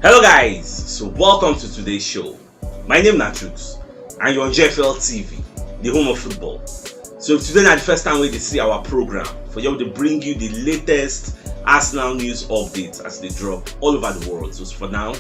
Hello guys, so welcome to today's show. My name is CHUKS and you're on JFL TV, the home of football. So if today is the first time we see our program, for you to bring you the latest Arsenal news updates as they drop all over the world. So for now,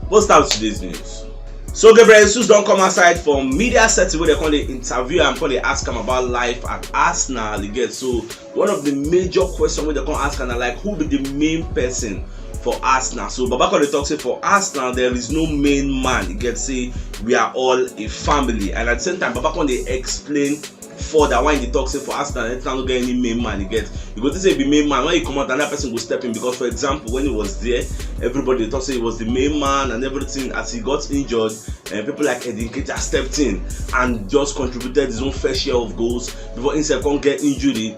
we'll start with today's news. So Gabriel Jesus don't come outside from media setting where they call the interview and call they ask him about life at Arsenal again. So one of the major questions where they come ask him like who be the main person for Arsenal. So Babako they talk say for Arsenal there is no main man. He gets say we are all a family, and at the same time Babako they explain further why they talk say for Arsenal they don't get any main man. You go to say be main man when you come out another person will step in, because for example when he was there everybody thought say he was the main man and everything. As he got injured and people like Edin Keita stepped in and just contributed his own fair share of goals before himself can't get injury.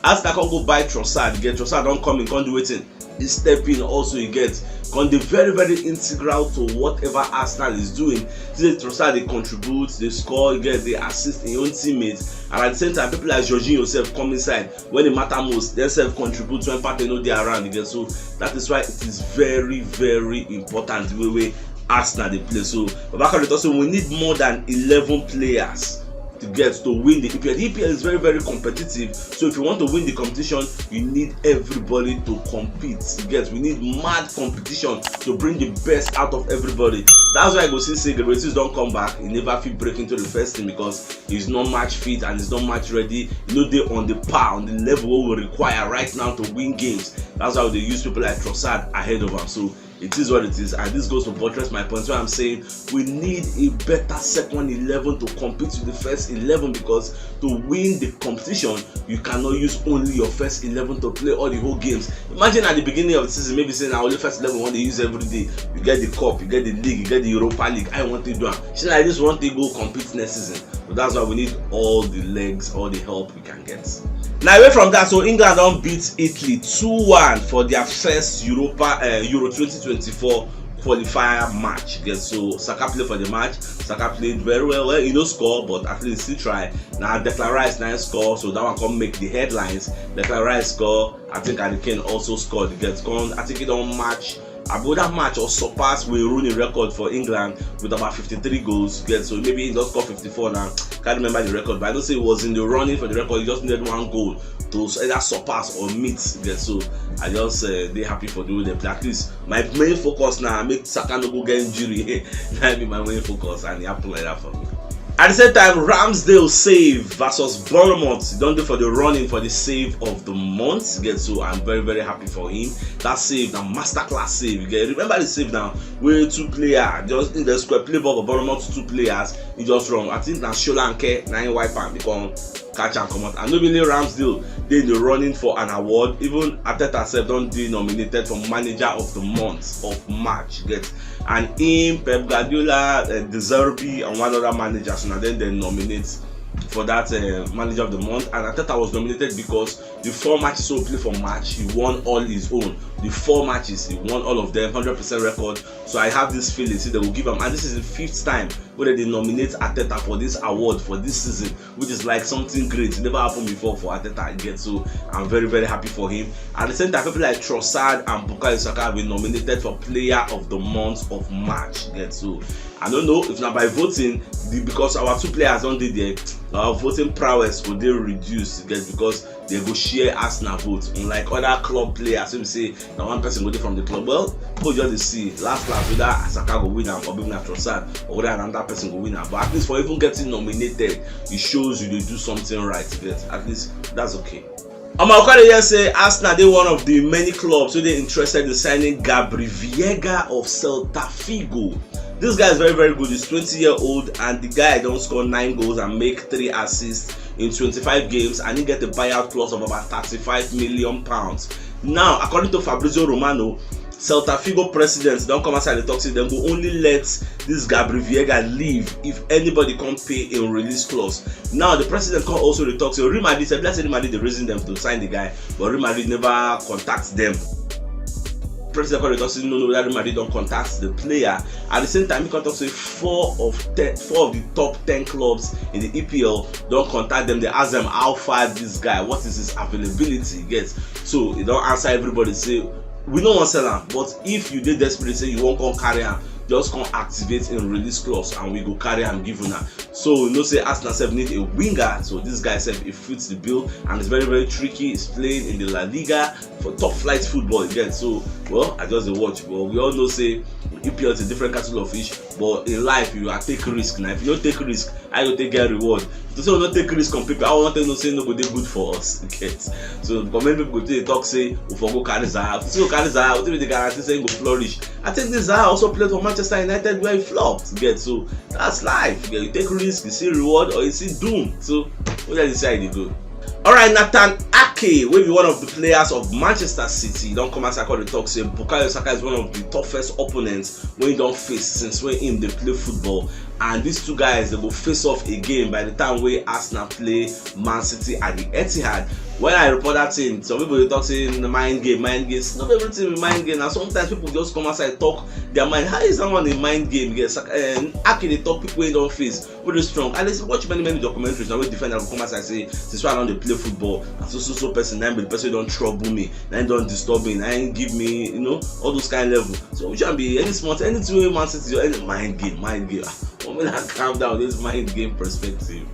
Arsenal can't go buy Trossard, get Trossard don't come in, can't do it in. He step in also, you get can be very integral to whatever Arsenal is doing. See the Trossard they contribute, they score, you get they assist in your own teammates, and at the same time people like Jorginho yourself come inside when they matter most, they self contribute when part they know they are around, you get. So that is why it is very important the way Arsenal they play. So Babaka they also we need more than 11 players to get to win the EPL. The EPL is very competitive, so if you want to win the competition you need everybody to compete. You get, we need mad competition to bring the best out of everybody. That's why I go say Gabriel Jesus don't come back, he never fit break into the first team because he's not match fit and he's not match ready. You know, they on the par, on the level we require right now to win games. That's why they use people like Trossard ahead of him. So it is what it is, and this goes to buttress my point where I'm saying we need a better second 11 to compete with the first 11, because to win the competition you cannot use only your first 11 to play all the whole games. Imagine at the beginning of the season maybe saying I only first 11 want to use every day. You get the cup, you get the league, you get the Europa League. I want to do it. She like this, want to go compete next season. But that's why we need all the legs, all the help we can get. Now away from that, so England don't beat Italy 2-1 for their first Euro 2024 qualifier match. Yes, so Saka played for the match. Saka played very well. He no score, but at least he try. Now Declan Rice 9 score, so that one come make the headlines. Declan Rice score. I think Harry Kane also scored. I think it don't match. About that match or surpass Wayne Rooney record for England with about 53 goals. Get, so maybe he just scored 54 now. Can't remember the record, but I don't say it was in the running for the record. He just needed one goal to either surpass or meet. Get, so I just they happy for the way they play. At least my main focus now make Saka no go get injury. That be my main focus, and he happened like that for me. At the same time, Ramsdale save versus Bournemouth. He don't do for the running for the save of the month. You get, so I'm very happy for him. That save, that masterclass save. You get, remember the save now where two players just in the square play ball for Bournemouth, two players he just wrong. I think that Sholanke 9 wipe and become catch and come out. And nobody Ramsdale they in the running for an award. Even Arteta said don't be nominated for manager of the month of March. You get, and him, Pep Guardiola, De Zerbi, and one other manager. So now then they nominate for that manager of the month, and Arteta was nominated because the 4 matches he played for March, he won all his own. The 4 matches he won all of them, 100% record. So I have this feeling see they will give him, and this is the 5th time where they nominate Arteta for this award for this season, which is like something great. It never happened before for Arteta again. So I'm very happy for him. At the same time, people like Trossard and Bukayo Saka have been nominated for Player of the Month of March. Again, so I don't know if now by voting, because our 2 players don't did there, our voting prowess will they reduce again, because they go share Arsenal votes. Unlike other club players, so we say now one person go there from the club. Well, go just see last whether Saka go win or maybe not Trossard, or whether another person go win. But at least for even getting nominated, it shows you they do something right. Get, at least that's okay. Omakade say Arsenal they one of the many clubs so they interested in signing Gabriel Viega of Celta Figo. This guy is very good. He's 20-year-old, and the guy don't score 9 goals and make 3 assists in 25 games, and he get a buyout clause of about £35 million. Now, according to Fabrizio Romano, Celta Figo presidents don't come outside the talk, say them will only let this Gabriel Viega leave if anybody can't pay a release clause. Now the president can also the talk, so Real Madrid said, let's say Real Madrid the reason them to sign the guy, but Real Madrid never contacts them. President Corey doesn't know that Real Madrid don't contact the player. At the same time, he can talk to 4 of the top 10 clubs in the EPL don't contact them. They ask them how far this guy, what is his availability. Yes, so he don't answer everybody. Say we don't want to sell am, but if you dey desperate say you won't come carry am, just come activate in release clause and we go carry am give una. So you know say Arsenal sef need a winger, so this guy sef he fits the bill and it's very very tricky. He's playing in the La Liga for top flight football again. So well, I just dey watch, but we all know say EPL is a different kettle of fish, but in life you are take risk. Now if you don't take risk, I go take get reward. To say we don't take risk on people, I want to know say no go dey good for us. Get so because many people go take talk say we for go carry Zaha. So carry Zaha, we dey guarantee say he go flourish. I think this Zaha also played for Manchester United where he flopped. Get so that's life. You take risk, you see reward or you see doom. So what do you say they go? Alright, Nathan Ake will be one of the players of Manchester City. Don't come as I call the talk say Bukayo Saka is one of the toughest opponents when you don't face since when him they play football. And these two guys they will face off again by the time we Arsenal play Man City at the Etihad. When I report that thing, some people they talk saying the mind games. Not everything is mind game. And sometimes people just come outside talk their mind. How is someone a mind game? Yes, Ake they talk people in don't face very strong. And let's watch many documentaries. Now we defend and come outside say this why I don't play football. And so person, now the person don't trouble me, now don't disturb me, now give me all those kind of level. So we shouldn't be any smart, anything Man City or any mind game. When I calm down this mind game perspective.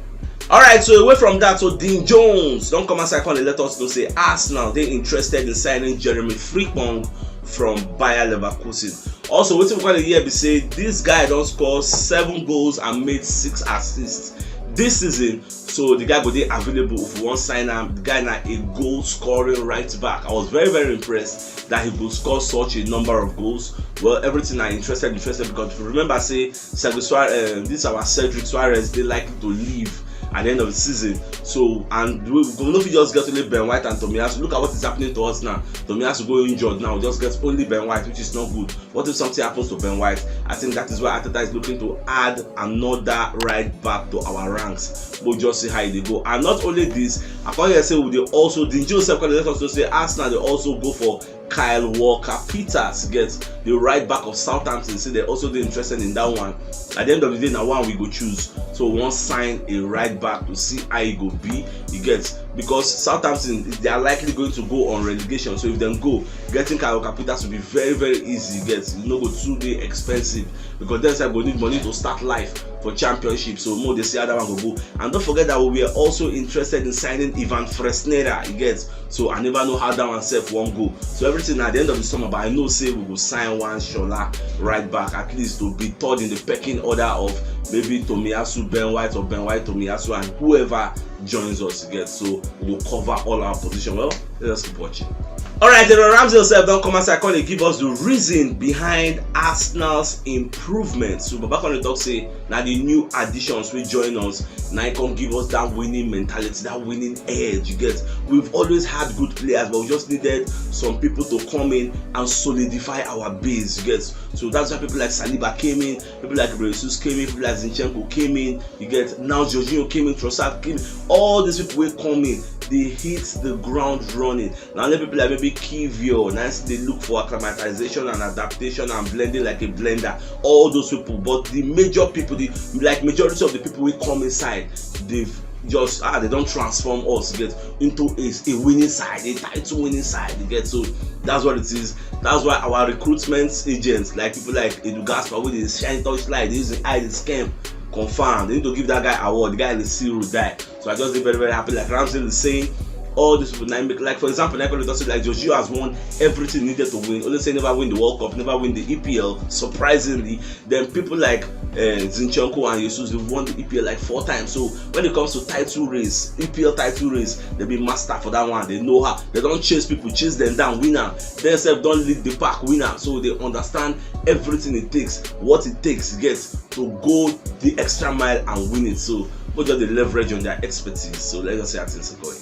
Alright, so away from that, so Dean Jones don't come outside and let us know say Arsenal they interested in signing Jeremy Frimpong from Bayer Leverkusen. Also, what we gonna hear be say this guy don't score 7 goals and made 6 assists this season. So the guy go dey available if you want sign him. The guy now a goal scoring right back. I was very impressed that he could score such a number of goals. Well, everything I interested because if you remember say this our Cedric Suarez they likely to leave at the end of the season. So and we know if we just get only Ben White and Tomiyasu. Look at what is happening to us now. Tomiyasu go injured now, just gets only Ben White, which is not good. What if something happens to Ben White? I think that is why Arteta is looking to add another right back to our ranks. We'll just see how they go. And not only this, according to say they also Dean Joseph let us say Arsenal they also go for Kyle Walker-Peters, get the right back of Southampton. So they're also interested in that one. At the end of the day, now one we go choose. So we want sign a right back to see how it go be. You get because Southampton they are likely going to go on relegation. So if they go, getting Kyle Walker-Peters will be very easy. You get no go too expensive because then I go need money to start life for championship. So more they see how that one go. And don't forget that we are also interested in signing Ivan Fresneda. You get so I never know how that one self won't go. So everything at the end of the summer, but I know say we will sign one Shola right back at least to be third in the pecking order of maybe Tomiyasu, Ben White or Ben White, Tomiyasu and whoever joins us again. So we'll cover all our position. Well, let's keep watching. Alright, the Ramsey yourself don't come outside and give us the reason behind Arsenal's improvement. So back on the talk say now the new additions will join us. Now it can give us that winning mentality, that winning edge. You get we've always had good players, but we just needed some people to come in and solidify our base. You get so that's why people like Saliba came in, people like Jesus came in, people like Zinchenko came in. You get now Jorginho came in, Trossard came in. All these people will come in. They hit the ground running. Now let people like maybe Kivio, nice they look for acclimatization and adaptation and blending like a blender. All those people, but the major people, the like majority of the people will come inside. They've just they don't transform us get into a winning side, a title winning side. You get so that's what it is. That's why our recruitment agents, like people like Edu Gaspar, with his shine touch light, they using eye scam. Confirmed. They need to give that guy award. The guy is still die. So I just be very happy. Like Ramsey is saying, all this people like for example, like Jorginho has won everything needed to win. Only say never win the World Cup, never win the EPL. Surprisingly, then people like Zinchenko and Jesus they won the EPL like 4 times. So when it comes to title race, EPL title race, they be master for that one. They know how. They don't chase people, chase them down, winner. They self don't lead the pack, winner. So they understand everything it takes, what it takes to get to go the extra mile and win it. So what just the leverage on their expertise. So let's just see how things are going.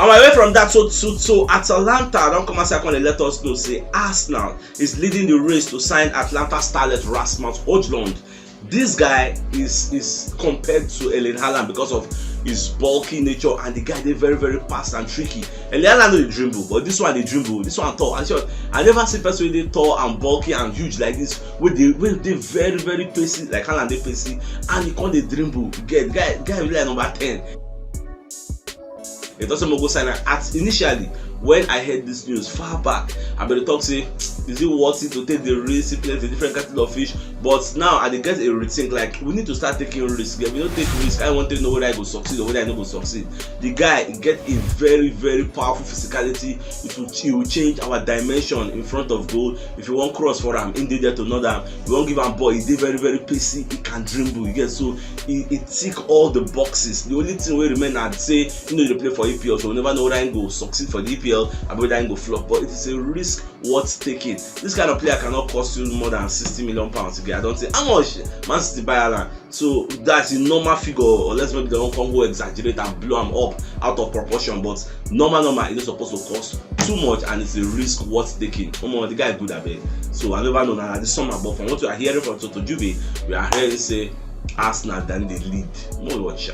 And away from that, so Atalanta don't come outside and let us know say Arsenal is leading the race to sign Atlanta starlet Rasmus Højlund. This guy is compared to Erling Haaland because of his bulky nature, and the guy they very fast and tricky. Erling Haaland no dey dribble, but this one they dribble. This one tall. And sure, I never see person they tall and bulky and huge like this. With they very pacey like Haaland they pacey, and he can't they dribble. Guy really like number 10. It doesn't go sign at initially when I heard this news far back, I better talk say, is it worth it to take the risk, play a different kettle of fish? But now I get a rethink, like we need to start taking risks. Yeah, we don't take risk. I want to know whether I go succeed or whether I not go succeed. The guy get a very, very powerful physicality. It will change our dimension in front of goal. If you want cross for him, in there to another, you won't give him ball. He did very, very pacey. He can dribble. You get so he tick all the boxes. The only thing we remain, I'd say, they play for EPL, so we never know whether I go succeed for the EPL and whether I go flop. But it is a risk worth taking. This kind of player cannot cost you more than £60 million to get. I don't say how much Man City buy Alan. So that's a normal figure, or let's maybe they don't come go exaggerate and blow him up out of proportion. But normal, it's not supposed to cost too much, and it's a risk worth taking. The guy good at it. So I never know that this summer, but from what we are hearing from Toto Juve, we are hearing say Arsenal then they lead. More watch.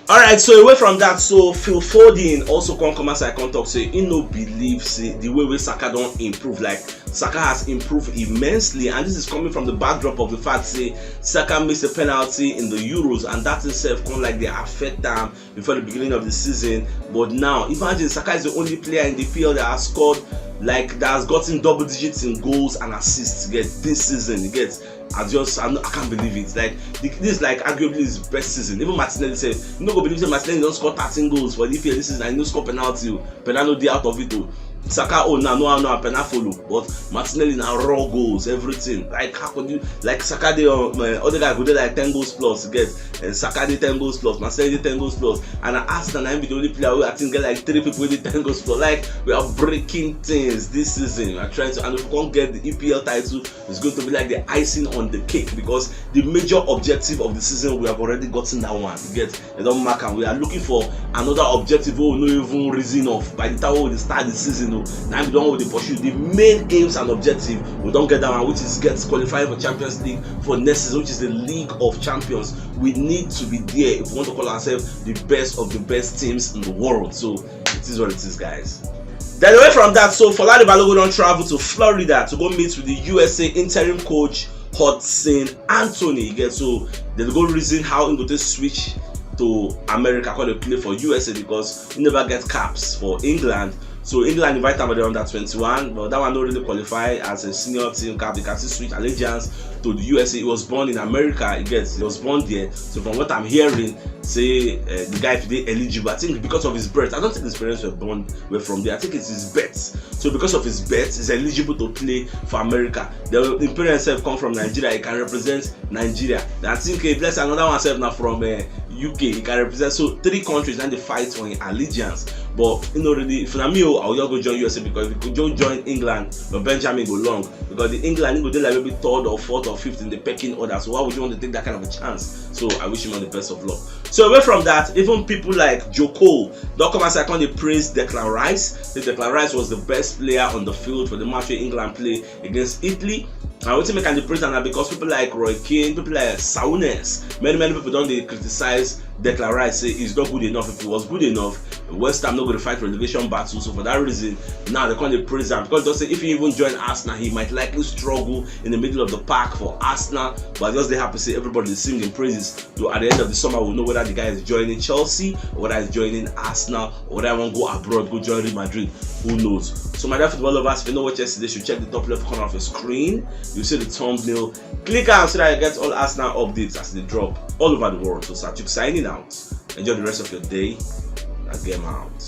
Alright, so away from that, so Phil Foden also come as I can talk, say he no believe say the way Saka don't improve. Like Saka has improved immensely, and this is coming from the backdrop of the fact say Saka missed a penalty in the Euros, and that itself come like they affect them before the beginning of the season. But now imagine Saka is the only player in the PL that has scored, like that has gotten double digits in goals and assists. Get this season, you get. I can't believe it. Like this is like arguably his best season. Even Martinelli said, "You no go believe say Martinelli don't score 13 goals for the EPL this season. I no score penalty. Penalty dey out of it too." Saka no penalty follow, but Martinelli now raw goals, everything. Like how could you like Saka dey other guy go dey like 10 goals plus get, and Saka dey 10 goals plus, Martinelli dey 10 goals plus, and Arsenal I be the only player who I think get like 3 people with 10 goals plus. Like we are breaking things this season. We are trying to, and if we can't get the EPL title, it's going to be like the icing on the cake, because the major objective of the season we have already gotten that one. You get, it don't matter. We are looking for another objective we no even reason of by the time we start the season. Now we don't want to pursue the main aims and objective. We don't get that one, which is get qualified for Champions League for next season, which is the League of Champions. We need to be there if we want to call ourselves the best of the best teams in the world. So it is what it is, guys. Then away from that, so Folade Balogun don't travel to Florida to go meet with the USA interim coach Hudson Anthony. You get, so they go reason how he go to switch to America because they play for USA, because he never get caps for England. So England invite him under 21, but that one don't really qualify as a senior team cap. They can still switch allegiance to the USA. He was born in America. He was born there. So from what I'm hearing, say the guy today eligible. I think because of his birth. I don't think his parents were from there. I think it's his birth. So because of his birth, he's eligible to play for America. The parents have come from Nigeria. He can represent Nigeria. I think plus another one self now from UK. He can represent, so 3 countries and they fight for allegiance. But really, if I'm you, I'll go join USA, because if you could join England, but Benjamin go long, because the England go like maybe 3rd or 4th or 5th in the pecking order. So why would you want to take that kind of a chance? So I wish him all the best of luck. So away from that, even people like Joko don't come as I can, they praise Declan Rice. Declan Rice was the best player on the field for the match where England play against Italy. I want to make an impression because people like Roy Keane, people like Saunes, many people don't criticize Declan Rice, say he's not good enough. If he was good enough, West Ham not going to fight relegation battle. So for that reason, now they can't praise him, because they say if he even join Arsenal, he might likely struggle in the middle of the pack for Arsenal. But just they have to say everybody is singing praises. So at the end of the summer, we'll know whether the guy is joining Chelsea or whether he's joining Arsenal or whether I want to go abroad, go join Real Madrid. Who knows? So my dear football lovers, if you know what yesterday, you should check the top left corner of your screen. You see the thumbnail. Click on so that you get all Arsenal updates as they drop all over the world. So CHUKS signing out. Enjoy the rest of your day. And game out.